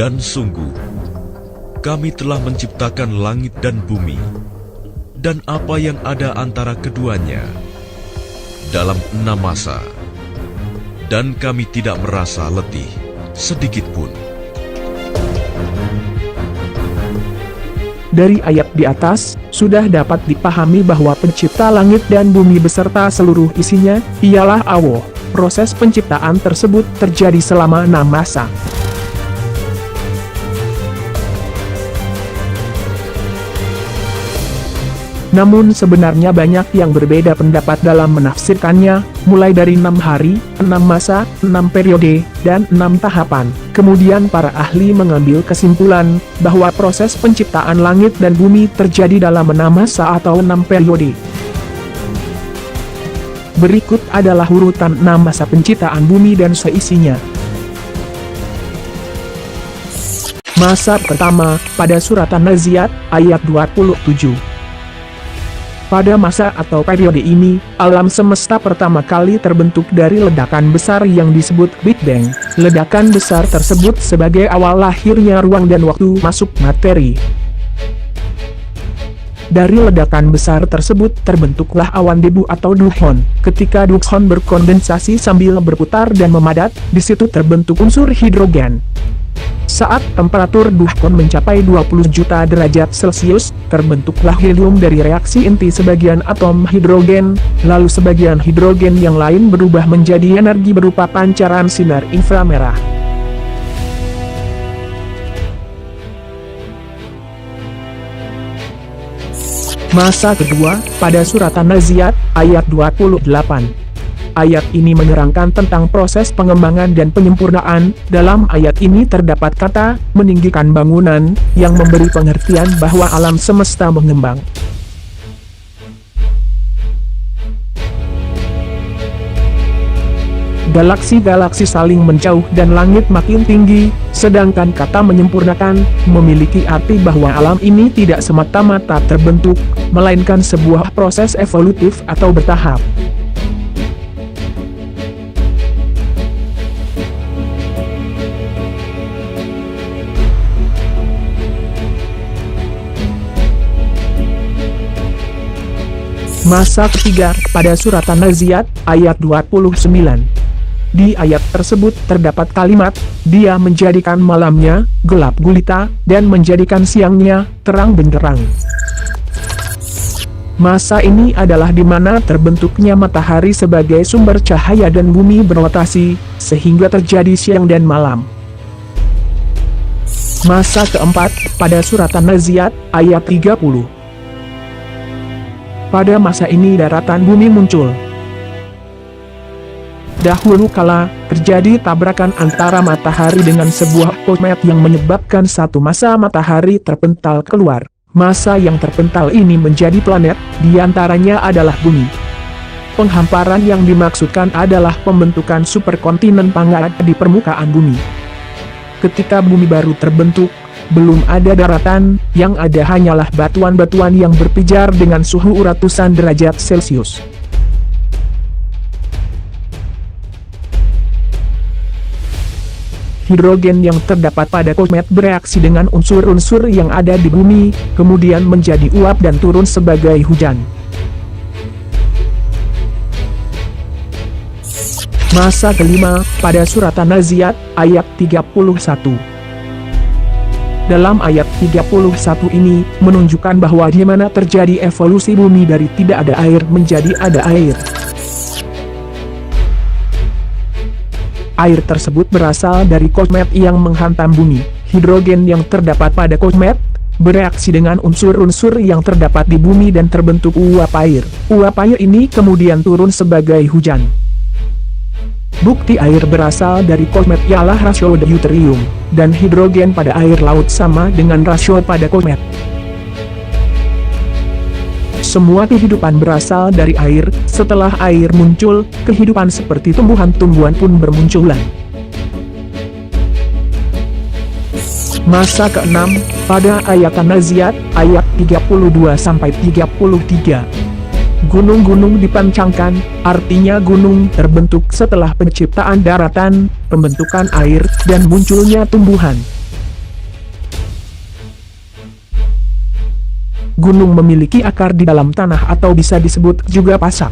Dan sungguh, kami telah menciptakan langit dan bumi, dan apa yang ada antara keduanya, dalam 6 masa, dan kami tidak merasa letih sedikitpun. Dari ayat di atas, sudah dapat dipahami bahwa pencipta langit dan bumi beserta seluruh isinya, ialah Allah. Proses penciptaan tersebut terjadi selama 6 masa. Namun sebenarnya banyak yang berbeda pendapat dalam menafsirkannya, mulai dari 6 hari, 6 masa, 6 periode, dan 6 tahapan. Kemudian para ahli mengambil kesimpulan, bahwa proses penciptaan langit dan bumi terjadi dalam 6 masa atau 6 periode. Berikut adalah urutan 6 masa penciptaan bumi dan seisinya. Masa pertama, pada surat An-Naziat, ayat 27. Pada masa atau periode ini, alam semesta pertama kali terbentuk dari ledakan besar yang disebut Big Bang. Ledakan besar tersebut sebagai awal lahirnya ruang dan waktu masuk materi. Dari ledakan besar tersebut terbentuklah awan debu atau dukhon. Ketika dukhon berkondensasi sambil berputar dan memadat, di situ terbentuk unsur hidrogen. Saat temperatur dukhon mencapai 20 juta derajat Celcius, terbentuklah helium dari reaksi inti sebagian atom hidrogen, lalu sebagian hidrogen yang lain berubah menjadi energi berupa pancaran sinar inframerah. Masa kedua, pada surat An-Naziat, ayat 28. Ayat ini menerangkan tentang proses pengembangan dan penyempurnaan. Dalam ayat ini terdapat kata, meninggikan bangunan, yang memberi pengertian bahwa alam semesta mengembang. Galaksi-galaksi saling menjauh dan langit makin tinggi, sedangkan kata menyempurnakan, memiliki arti bahwa alam ini tidak semata-mata terbentuk, melainkan sebuah proses evolutif atau bertahap. Masa ketiga, pada surat An-Naziat, ayat 29. Di ayat tersebut terdapat kalimat, Dia menjadikan malamnya gelap gulita, dan menjadikan siangnya terang benderang. Masa ini adalah di mana terbentuknya matahari sebagai sumber cahaya dan bumi berrotasi, sehingga terjadi siang dan malam. Masa keempat, pada surat An-Naziat, ayat 30. Pada masa ini daratan bumi muncul. Dahulu kala, terjadi tabrakan antara matahari dengan sebuah komet yang menyebabkan satu masa matahari terpental keluar. Masa yang terpental ini menjadi planet, diantaranya adalah bumi. Penghamparan yang dimaksudkan adalah pembentukan superkontinen pangkat di permukaan bumi. Ketika bumi baru terbentuk, belum ada daratan, yang ada hanyalah batuan-batuan yang berpijar dengan suhu ratusan derajat Celcius. Hidrogen yang terdapat pada komet bereaksi dengan unsur-unsur yang ada di bumi, kemudian menjadi uap dan turun sebagai hujan. Masa kelima, pada surat An-Naziat, ayat 31. Dalam ayat 31 ini, menunjukkan bahwa di mana terjadi evolusi bumi dari tidak ada air menjadi ada air. Air tersebut berasal dari komet yang menghantam bumi. Hidrogen yang terdapat pada komet bereaksi dengan unsur-unsur yang terdapat di bumi dan terbentuk uap air. Uap air ini kemudian turun sebagai hujan. Bukti air berasal dari komet ialah rasio deuterium, dan hidrogen pada air laut sama dengan rasio pada komet. Semua kehidupan berasal dari air. Setelah air muncul, kehidupan seperti tumbuhan-tumbuhan pun bermunculan. Masa keenam, pada ayat An-Naziat, ayat 32-33. Gunung-gunung dipancangkan, artinya gunung terbentuk setelah penciptaan daratan, pembentukan air, dan munculnya tumbuhan. gunung memiliki akar di dalam tanah atau bisa disebut juga pasak.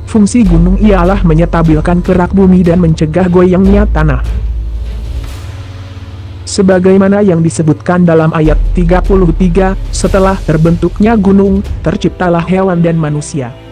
Fungsi gunung ialah menyetabilkan gerak bumi dan mencegah goyangnya tanah. Sebagaimana yang disebutkan dalam ayat 33, setelah terbentuknya gunung, terciptalah hewan dan manusia.